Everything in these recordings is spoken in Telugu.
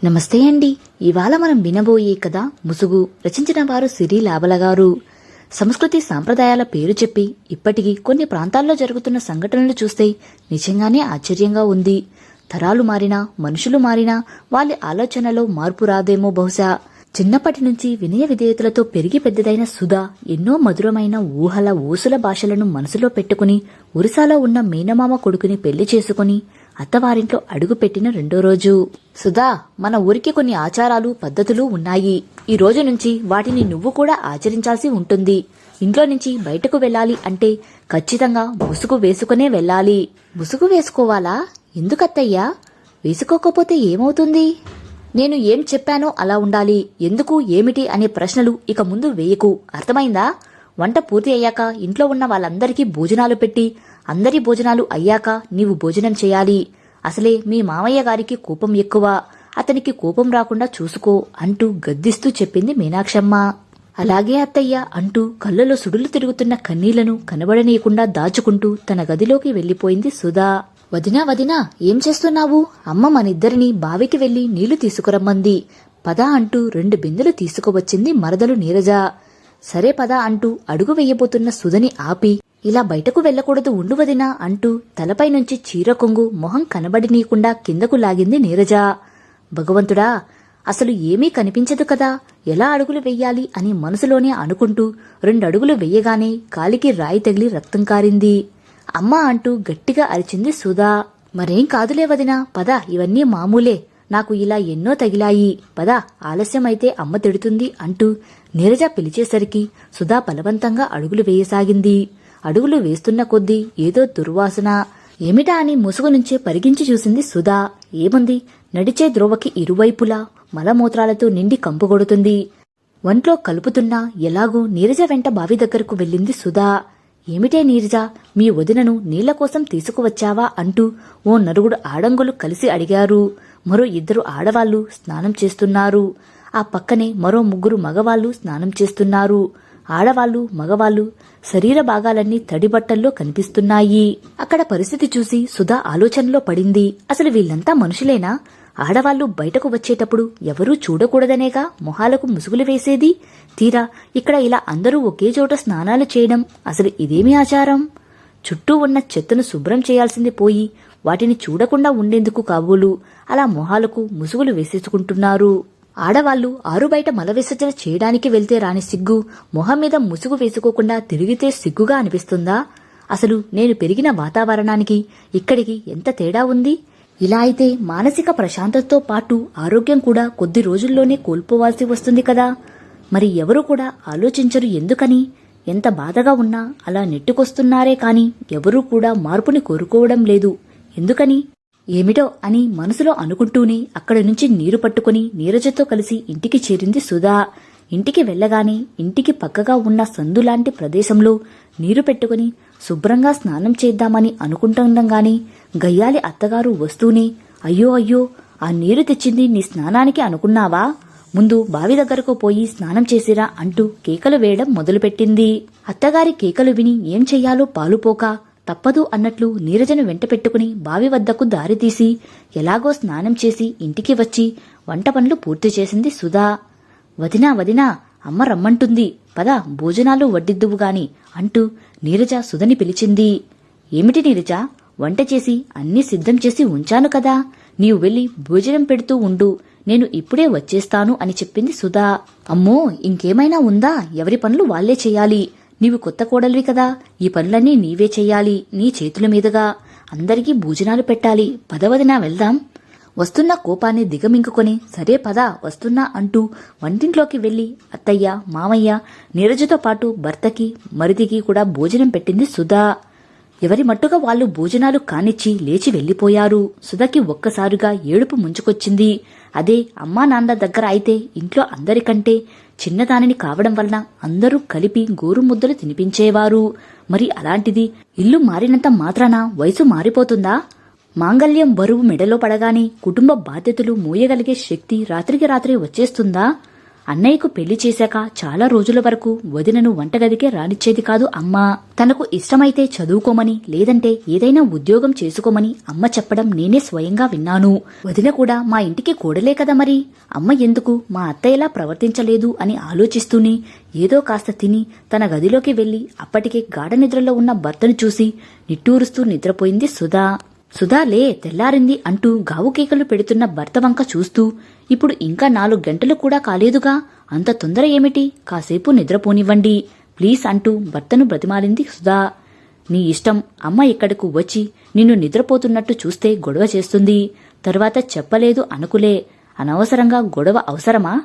నమస్తే అండి. ఇవాళ మనం వినబోయే కథ ముసుగు. రచించిన వారు సిరి లాబల గారు. సంస్కృతి సాంప్రదాయాల పేరు చెప్పి ఇప్పటికీ కొన్ని ప్రాంతాల్లో జరుగుతున్న సంఘటనలు చూస్తే నిజంగానే ఆశ్చర్యంగా ఉంది. తరాలు మారినా మనుషులు మారినా వాళ్ళ ఆలోచనలో మార్పు రాదేమో బహుశా. చిన్నప్పటి నుంచి వినయ విధేయతలతో పెరిగి పెద్దదైన సుధా ఎన్నో మధురమైన ఊహల ఊసుల భాషలను మనసులో పెట్టుకుని ఒరిసాలో ఉన్న మేనమామ కొడుకుని పెళ్లి చేసుకుని అత్తవారింట్లో అడుగుపెట్టిన రెండో రోజు. సుధా, మన ఊరికి కొన్ని ఆచారాలు పద్ధతులు ఉన్నాయి. ఈ రోజు నుంచి వాటిని నువ్వు కూడా ఆచరించాల్సి ఉంటుంది. ఇంట్లో నుంచి బయటకు వెళ్ళాలి అంటే ఖచ్చితంగా ముసుగు వేసుకునే వెళ్ళాలి. ముసుగు వేసుకోవాలా? ఎందుకత్తయ్యా? వేసుకోకపోతే ఏమవుతుంది? నేను ఏం చెప్పానో అలా ఉండాలి. ఎందుకు ఏమిటి అనే ప్రశ్నలు ఇక ముందు వేయకు, అర్థమైందా? వంట పూర్తి అయ్యాక ఇంట్లో ఉన్న వాళ్ళందరికీ భోజనాలు పెట్టి అందరి భోజనాలు అయ్యాక నీవు భోజనం చేయాలి. అసలే మీ మామయ్య గారికి కోపం ఎక్కువ, అతనికి కోపం రాకుండా చూసుకో అంటూ గద్దిస్తూ చెప్పింది మీనాక్షమ్మ. అలాగే అత్తయ్య అంటూ కళ్ళలో సుడులు తిరుగుతున్న కన్నీళ్లను కనబడనీయకుండా దాచుకుంటూ తన గదిలోకి వెళ్లిపోయింది సుధా. వదినా వదినా, ఏం చేస్తున్నావు? అమ్మ మనిద్దరినీ బావికి వెళ్లి నీళ్లు తీసుకురమ్మంది. పద అంటూ 2 బిందెలు తీసుకువచ్చింది మరదలు నీరజ. సరే పద అంటూ అడుగు వెయ్యబోతున్న సుధని ఆపి, ఇలా బయటకు వెళ్లకూడదు, ఉండు వదినా అంటూ తలపై నుంచి చీర కొంగు మొహం కనబడినీయకుండా కిందకు లాగింది నీరజ. భగవంతుడా, అసలు ఏమీ కనిపించదు కదా, ఎలా అడుగులు వెయ్యాలి అని మనసులోనే అనుకుంటూ 2 అడుగులు వెయ్యగానే కాలికి రాయి తగిలి రక్తం కారింది. అమ్మా అంటూ గట్టిగా అరిచింది సుధా. మరేం కాదులే వదినా, పద, ఇవన్నీ మామూలే, నాకు ఇలా ఎన్నో తగిలాయి, పద, ఆలస్యమైతే అమ్మ తిడుతుంది అంటూ నీరజ పిలిచేసరికి సుధా బలవంతంగా అడుగులు వేయసాగింది. అడుగులు వేస్తున్న కొద్దీ ఏదో దుర్వాసన. ఏమిటా అని ముసుగు నుంచే పరిగించి చూసింది సుధా. ఏముంది, నడిచే ద్రోవకి ఇరువైపులా మలమూత్రాలతో నిండి కంపుగొడుతుంది. వంట్లో కలుపుతున్నా ఎలాగో నీరజ వెంట బావి దగ్గరకు వెళ్ళింది సుధా. ఏమిటే నీరజ, మీ వదినను నీళ్ల కోసం తీసుకువచ్చావా అంటూ ఓ నలుగురు ఆడంగులు కలిసి అడిగారు. మరో 2 ఆడవాళ్లు స్నానం చేస్తున్నారు. ఆ పక్కనే మరో 3 మగవాళ్లు స్నానం చేస్తున్నారు. ఆడవాళ్లు మగవాళ్లు శరీర భాగాలన్నీ తడిబట్టల్లో కనిపిస్తున్నాయి. అక్కడ పరిస్థితి చూసి సుధా ఆలోచనలో పడింది. అసలు వీళ్లంతా మనుషులేనా? ఆడవాళ్లు బయటకు వచ్చేటప్పుడు ఎవరూ చూడకూడదనేగా మొహాలకు ముసుగులు వేసేది. తీరా ఇక్కడ ఇలా అందరూ ఒకే చోట స్నానాలు చేయడం అసలు ఇదేమి ఆచారం? చుట్టూ ఉన్న చెత్తను శుభ్రం చేయాల్సింది పోయి వాటిని చూడకుండా ఉండేందుకు కాబోలు అలా మొహాలకు ముసుగులు వేసేసుకుంటున్నారు. ఆడవాళ్లు ఆరు బయట మల విసర్జన చేయడానికి వెళ్తే రాని సిగ్గు మొహం మీద ముసుగు వేసుకోకుండా తిరిగితే సిగ్గుగా అనిపిస్తుందా? అసలు నేను పెరిగిన వాతావరణానికి ఇక్కడికి ఎంత తేడా ఉంది? ఇలా అయితే మానసిక ప్రశాంతతతో పాటు ఆరోగ్యం కూడా కొద్ది రోజుల్లోనే కోల్పోవాల్సి వస్తుంది కదా. మరి ఎవరు కూడా ఆలోచించరు ఎందుకని? ఎంత బాధగా ఉన్నా అలా నెట్టుకొస్తున్నారే కాని ఎవరూ కూడా మార్పుని కోరుకోవడం లేదు. ఎందుకని? ఏమిటో అని మనసులో అనుకుంటూనే అక్కడి నుంచి నీరు పట్టుకుని నీరజతో కలిసి ఇంటికి చేరింది సుధా. ఇంటికి వెళ్లగానే ఇంటికి పక్కగా ఉన్న సందులాంటి ప్రదేశంలో నీరు పెట్టుకుని శుభ్రంగా స్నానం చేద్దామని అనుకుంటుండగానే గయ్యాలి అత్తగారు వస్తూనే, అయ్యో అయ్యో, ఆ నీరు తెచ్చింది నీ స్నానానికి అనుకున్నావా? ముందు బావి దగ్గరకు పోయి స్నానం చేసిరా అంటూ కేకలు వేయడం మొదలుపెట్టింది. అత్తగారి కేకలు విని ఏం చెయ్యాలో పాలుపోక తప్పదు అన్నట్లు నీరజను వెంట పెట్టుకుని బావి వద్దకు దారితీసి ఎలాగో స్నానం చేసి ఇంటికి వచ్చి వంట పనులు పూర్తి చేసింది సుధా. వదినా వదినా, అమ్మ రమ్మంటుంది, పద భోజనాలు వడ్డిద్దువుగాని అంటూ నీరజ సుధని పిలిచింది. ఏమిటి నీరజ, వంట చేసి అన్నీ సిద్ధం చేసి ఉంచాను కదా, నీవు వెళ్లి భోజనం పెడుతూ ఉండు, నేను ఇప్పుడే వచ్చేస్తాను అని చెప్పింది సుధా. అమ్మో, ఇంకేమైనా ఉందా? ఎవరి పనులు వాళ్లే చెయ్యాలి. నీవు కొత్త కోడలివి కదా, ఈ పనులన్నీ నీవే చెయ్యాలి, నీ చేతుల మీదుగా. అందరికీ భోజనాలు పెట్టాలి, పదవదినా వెళ్దాం. వస్తున్న కోపాన్ని దిగమింగుకొని సరే పద వస్తున్నా అంటూ వంటింట్లోకి వెళ్లి అత్తయ్య మామయ్య నీరజతో పాటు భర్తకి మరిదికి కూడా భోజనం పెట్టింది సుధా. ఎవరి మట్టుగా వాళ్లు భోజనాలు కానిచ్చి లేచి వెళ్లిపోయారు. సుధకి ఒక్కసారిగా ఏడుపు ముంచుకొచ్చింది. అదే అమ్మా నాన్న దగ్గర అయితే ఇంట్లో అందరికంటే చిన్నదానిని కావడం వలన అందరూ కలిపి గోరుముద్దలు తినిపించేవారు. మరి అలాంటిది ఇల్లు మారినంత మాత్రాన వయసు మారిపోతుందా? మాంగల్యం బరువు మెడలో పడగానే కుటుంబ బాధ్యతలు మోయగలిగే శక్తి రాత్రికి రాత్రి వచ్చేస్తుందా? అన్నయ్యకు పెళ్లి చేశాక చాలా రోజుల వరకు వదినను వంటగదికే రానిచ్చేది కాదు అమ్మ. తనకు ఇష్టమైతే చదువుకోమని, లేదంటే ఏదైనా ఉద్యోగం చేసుకోమని అమ్మ చెప్పడం నేనే స్వయంగా విన్నాను. వదిన కూడా మా ఇంటికి కోడలే కదా మరి, అమ్మ ఎందుకు మా అత్తయ్యలా ప్రవర్తించలేదు అని ఆలోచిస్తూనే ఏదో కాస్త తిని తన గదిలోకి వెళ్లి అప్పటికే గాఢ నిద్రలో ఉన్న భర్తను చూసి నిట్టూరుస్తూ నిద్రపోయింది సుధా. సుధా లే, తెల్లారింది అంటూ గావు కేకలు పెడుతున్న భర్త వంక చూస్తూ, ఇప్పుడు ఇంకా 4 గంటలు కూడా కాలేదుగా, అంత తొందర ఏమిటి, కాసేపు నిద్రపోనివ్వండి ప్లీజ్ అంటూ భర్తను బ్రతిమాలింది సుధా. నీ ఇష్టం, అమ్మ ఇక్కడకు వచ్చి నిన్ను నిద్రపోతున్నట్టు చూస్తే గొడవ చేస్తుంది, తరువాత చెప్పలేదు అనుకులే, అనవసరంగా గొడవ అవసరమా?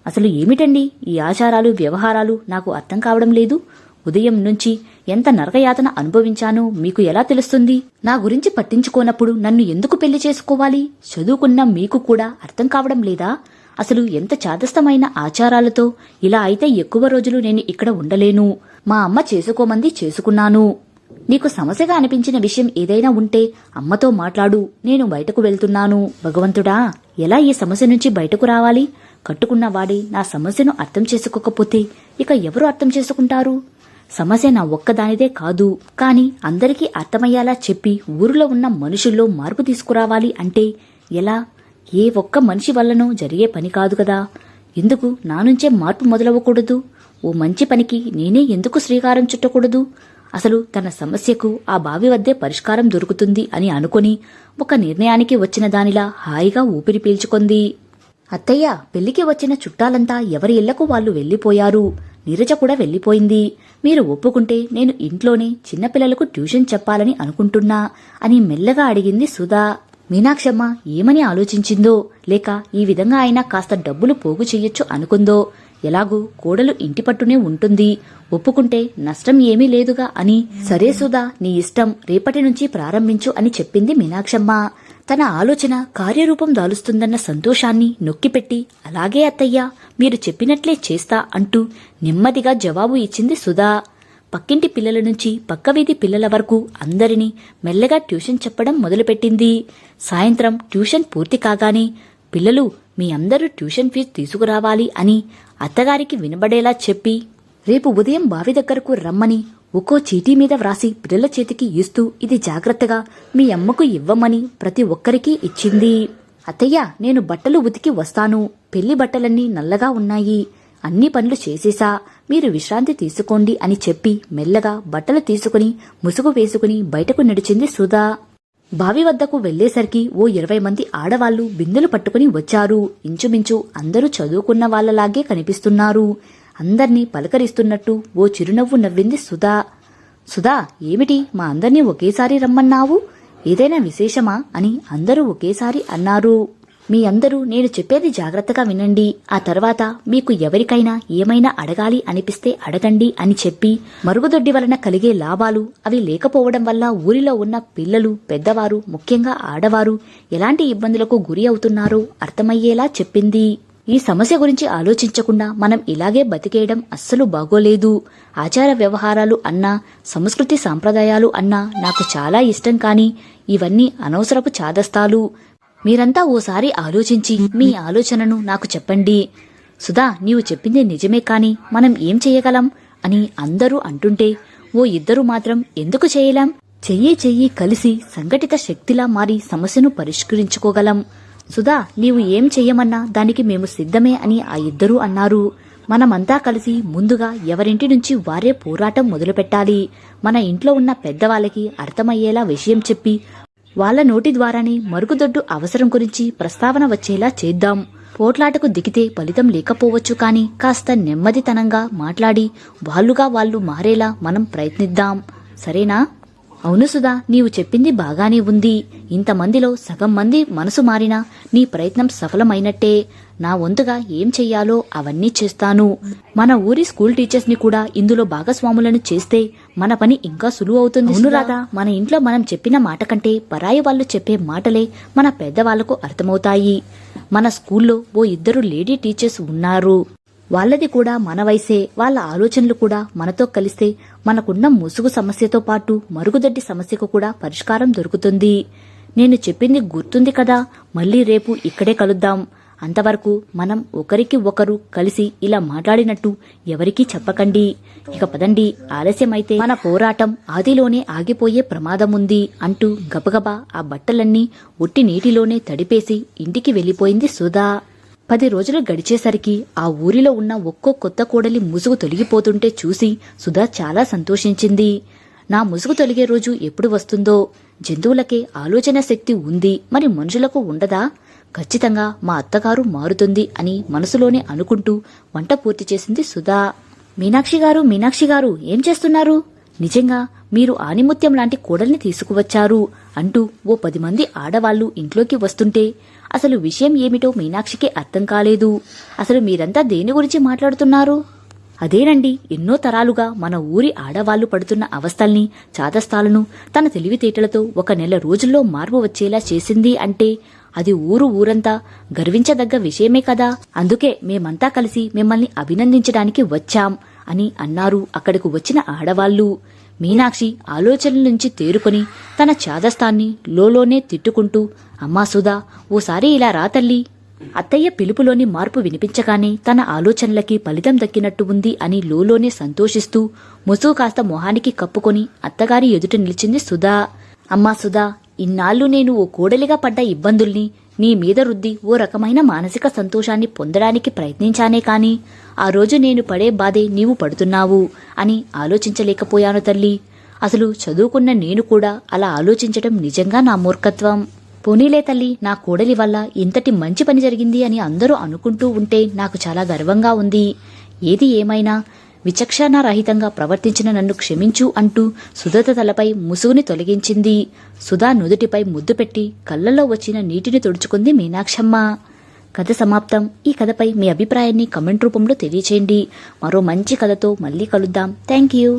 అసలు ఏమిటండి ఈ ఆచారాలు వ్యవహారాలు, నాకు అర్థం కావడం లేదు. ఉదయం నుంచి ఎంత నరకయాతన అనుభవించానో మీకు ఎలా తెలుస్తుంది? నా గురించి పట్టించుకోనప్పుడు నన్ను ఎందుకు పెళ్లి చేసుకోవాలి? చదువుకున్న మీకు కూడా అర్థం కావడం లేదా? అసలు ఎంత చాదస్తమైన ఆచారాలతో, ఇలా అయితే ఎక్కువ రోజులు నేను ఇక్కడ ఉండలేను. మా అమ్మ చేసుకోమంది చేసుకున్నాను. నీకు సమస్యగా అనిపించిన విషయం ఏదైనా ఉంటే అమ్మతో మాట్లాడు, నేను బయటకు వెళ్తున్నాను. భగవంతుడా, ఎలా ఈ సమస్య నుంచి బయటకు రావాలి? కట్టుకున్నవాడే నా సమస్యను అర్థం చేసుకోకపోతే ఇక ఎవరు అర్థం చేసుకుంటారు? సమస్య నా ఒక్కదానిదే కాదు, కాని అందరికీ అర్థమయ్యేలా చెప్పి ఊరిలో ఉన్న మనుషుల్లో మార్పు తీసుకురావాలి అంటే ఎలా? ఏ ఒక్క మనిషి వల్లనో జరిగే పని కాదు కదా. ఎందుకు నా నుంచే మార్పు మొదలవ్వకూడదు? ఓ మంచి పనికి నేనే ఎందుకు శ్రీకారం చుట్టకూడదు? అసలు తన సమస్యకు ఆ బావి వద్దే పరిష్కారం దొరుకుతుంది అని అనుకుని ఒక నిర్ణయానికి వచ్చిన దానిలా హాయిగా ఊపిరి పీల్చుకుంది. అత్తయ్య, పెళ్లికి వచ్చిన చుట్టాలంతా ఎవరి ఇళ్లకు వాళ్ళు వెళ్లిపోయారు. నీరజ కూడా వెళ్లిపోయింది. మీరు ఒప్పుకుంటే నేను ఇంట్లోనే చిన్నపిల్లలకు ట్యూషన్ చెప్పాలని అనుకుంటున్నా అని మెల్లగా అడిగింది సుధా. మీనాక్షమ్మ ఏమని ఆలోచించిందో, లేక ఈ విధంగా అయినా కాస్త డబ్బులు పోగు చెయ్యొచ్చు అనుకుందో. ఎలాగూ కోడలు ఇంటి పట్టునే ఉంటుంది, ఒప్పుకుంటే నష్టం ఏమీ లేదుగా అని. సరే సుధా, నీ ఇష్టం, రేపటి నుంచి ప్రారంభించు అని చెప్పింది మీనాక్షమ్మ. తన ఆలోచన కార్యరూపం దాలుస్తుందన్న సంతోషాన్ని నొక్కిపెట్టి, అలాగే అత్తయ్యా, మీరు చెప్పినట్లే చేస్తా అంటూ నెమ్మదిగా జవాబు ఇచ్చింది సుధా. పక్కింటి పిల్లల నుంచి పక్క వీధి పిల్లల వరకు అందరినీ మెల్లగా ట్యూషన్ చెప్పడం మొదలుపెట్టింది. సాయంత్రం ట్యూషన్ పూర్తి కాగానే, పిల్లలు మీ అందరూ ట్యూషన్ ఫీజు తీసుకురావాలి అని అత్తగారికి వినబడేలా చెప్పి, రేపు ఉదయం బావి దగ్గరకు రమ్మని ఒక్కో చీటీ మీద వ్రాసి పిల్లల చేతికి ఇస్తూ, ఇది జాగ్రత్తగా మీ అమ్మకు ఇవ్వమని ప్రతి ఒక్కరికీ ఇచ్చింది. అత్తయ్య, నేను బట్టలు ఉతికి వస్తాను, పెళ్లి బట్టలన్నీ నల్లగా ఉన్నాయి, అన్ని పనులు చేసేసా, మీరు విశ్రాంతి తీసుకోండి అని చెప్పి మెల్లగా బట్టలు తీసుకుని ముసుగు వేసుకుని బయటకు నడిచింది సుధా. బావి వద్దకు వెళ్లేసరికి ఓ 20 మంది ఆడవాళ్లు బిందెలు పట్టుకుని వచ్చారు. ఇంచుమించు అందరూ చదువుకున్న వాళ్లలాగే కనిపిస్తున్నారు. అందర్నీ పలకరిస్తున్నట్టు ఓ చిరునవ్వు నవ్వింది సుధా. సుధా, ఏమిటి మా అందర్నీ ఒకేసారి రమ్మన్నావు? ఏదైనా విశేషమా అని అందరూ ఒకేసారి అన్నారు. మీ అందరూ నేను చెప్పేది జాగ్రత్తగా వినండి. ఆ తర్వాత మీకు ఎవరికైనా ఏమైనా అడగాలి అనిపిస్తే అడగండి అని చెప్పి, మరుగుదొడ్డి వలన కలిగే లాభాలు, అవి లేకపోవడం వల్ల ఊరిలో ఉన్న పిల్లలు, పెద్దవారు, ముఖ్యంగా ఆడవారు ఎలాంటి ఇబ్బందులకు గురి అవుతున్నారో అర్థమయ్యేలా చెప్పింది. ఈ సమస్య గురించి ఆలోచించకుండా మనం ఇలాగే బతికేయడం అస్సలు బాగోలేదు. ఆచార వ్యవహారాలు అన్నా, సంస్కృతి సాంప్రదాయాలు అన్నా నాకు చాలా ఇష్టం. కానీ ఇవన్నీ అనవసరపు చాదస్తాలు. మీరంతా ఓసారి ఆలోచించి మీ ఆలోచనను నాకు చెప్పండి. సుధా, నీవు చెప్పింది నిజమే, కాని మనం ఏం చెయ్యగలం అని అందరూ అంటుంటే, ఓ ఇద్దరు మాత్రం ఎందుకు చేయలేం? చెయ్యి కలిసి సంఘటిత శక్తిలా మారి సమస్యను పరిష్కరించుకోగలం. సుధా, నీవు ఏం చెయ్యమన్నా దానికి మేము సిద్ధమే అని ఆ ఇద్దరూ అన్నారు. మనమంతా కలిసి ముందుగా ఎవరింటి నుంచి వారే పోరాటం మొదలుపెట్టాలి. మన ఇంట్లో ఉన్న పెద్దవాళ్ళకి అర్థమయ్యేలా విషయం చెప్పి, వాళ్ల నోటి ద్వారానే మరుగుదొడ్డు అవసరం గురించి ప్రస్తావన వచ్చేలా చేద్దాం. పోట్లాటకు దిగితే ఫలితం లేకపోవచ్చు, కాని కాస్త నెమ్మదితనంగా మాట్లాడి వాళ్లుగా వాళ్లు మారేలా మనం ప్రయత్నిద్దాం. సరేనా? అవును సుధా, నీవు చెప్పింది బాగానే ఉంది. ఇంతమందిలో సగం మంది మనసు మారినా నీ ప్రయత్నం సఫలమైనట్టే. నా వంతుగా ఏం చెయ్యాలో అవన్నీ చేస్తాను. మన ఊరి స్కూల్ టీచర్స్ ని కూడా ఇందులో భాగస్వాములను చేస్తే మన పని ఇంకా సులువు అవుతుంది. అవును రాదా, మన ఇంట్లో మనం చెప్పిన మాట కంటే పరాయి వాళ్ళు చెప్పే మాటలే మన పెద్దవాళ్లకు అర్థమవుతాయి. మన స్కూల్లో ఓ 2 లేడీ టీచర్స్ ఉన్నారు. వాళ్లది కూడా మన వయసే. వాళ్ల ఆలోచనలు కూడా మనతో కలిస్తే మనకున్న ముసుగు సమస్యతో పాటు మరుగుదొడ్డి సమస్యకు కూడా పరిష్కారం దొరుకుతుంది. నేను చెప్పింది గుర్తుంది కదా? మళ్లీ రేపు ఇక్కడే కలుద్దాం. అంతవరకు మనం ఒకరికి ఒకరు కలిసి ఇలా మాట్లాడినట్టు ఎవరికీ చెప్పకండి. ఇక పదండి, ఆలస్యమైతే మన పోరాటం ఆదిలోనే ఆగిపోయే ప్రమాదముంది అంటూ గబగబా ఆ బట్టలన్నీ ఒట్టి నీటిలోనే తడిపేసి ఇంటికి వెళ్ళిపోయింది సుధా. 10 రోజులు గడిచేసరికి ఆ ఊరిలో ఉన్న ఒక్కో కొత్త కోడలి ముసుగు తొలగిపోతుంటే చూసి సుధా చాలా సంతోషించింది. నా ముసుగు తొలగే రోజు ఎప్పుడు వస్తుందో? జంతువులకే ఆలోచన శక్తి ఉంది, మరి మనుషులకు ఉండదా? ఖచ్చితంగా మా అత్తగారు మారుతుంది అని మనసులోనే అనుకుంటూ వంట పూర్తి చేసింది సుధా. మీనాక్షి గారు ఏం చేస్తున్నారు? నిజంగా మీరు ఆనిముత్యం లాంటి కోడల్ని తీసుకువచ్చారు అంటూ ఓ 10 మంది ఆడవాళ్లు ఇంట్లోకి వస్తుంటే అసలు విషయం ఏమిటో మీనాక్షికి అర్థం కాలేదు. అసలు మీరంతా దేని గురించి మాట్లాడుతున్నారు? అదేనండి, ఎన్నో తరాలుగా మన ఊరి ఆడవాళ్లు పడుతున్న అవస్థల్ని, చాదస్తాలను తన తెలివితేటలతో 1 నెల రోజుల్లో మార్పు వచ్చేలా చేసింది అంటే అది ఊరంతా గర్వించదగ్గ విషయమే కదా. అందుకే మేమంతా కలిసి మిమ్మల్ని అభినందించడానికి వచ్చాం అని అన్నారు అక్కడకు వచ్చిన ఆడవాళ్లు. మీనాక్షి ఆలోచనల నుంచి తేరుకొని తన చాదస్తాన్ని లోలోనే తిట్టుకుంటూ, అమ్మా సుధా, ఓసారి ఇలా రా తల్లి. అత్తయ్య పిలుపులోని మార్పు వినిపించగానే తన ఆలోచనలకి ఫలితం దక్కినట్టు ఉంది అని లోలోనే సంతోషిస్తూ ముసుగు కాస్త మొహానికి కప్పుకొని అత్తగారి ఎదుట నిలిచింది సుధా. అమ్మా సుధా, ఇన్నాళ్లు నేను ఓ కోడలిగా పడ్డ ఇబ్బందుల్ని నీ మీద రుద్ది ఓ రకమైన మానసిక సంతోషాన్ని పొందడానికి ప్రయత్నించానే కాని ఆ రోజు నేను పడే బాధే నీవు పడుతున్నావు అని ఆలోచించలేకపోయాను తల్లి. అసలు చదువుకున్న నేను కూడా అలా ఆలోచించటం నిజంగా నా మూర్ఖత్వం. పోనీలే తల్లి, నా కోడలి వల్ల ఇంతటి మంచి పని జరిగింది అని అందరూ అనుకుంటూ ఉంటే నాకు చాలా గర్వంగా ఉంది. ఏది ఏమైనా విచక్షణారహితంగా ప్రవర్తించిన నన్ను క్షమించు అంటూ సుధత తలపై ముసుగుని తొలగించింది. సుధా నుదుటిపై ముద్దు పెట్టి కళ్ళల్లో వచ్చిన నీటిని తుడుచుకుంది మీనాక్షమ్మ. కథ సమాప్తం. ఈ కథపై మీ అభిప్రాయాన్ని కమెంట్ రూపంలో తెలియచేయండి. మరో మంచి కథతో మళ్ళీ కలుద్దాం. Thank you.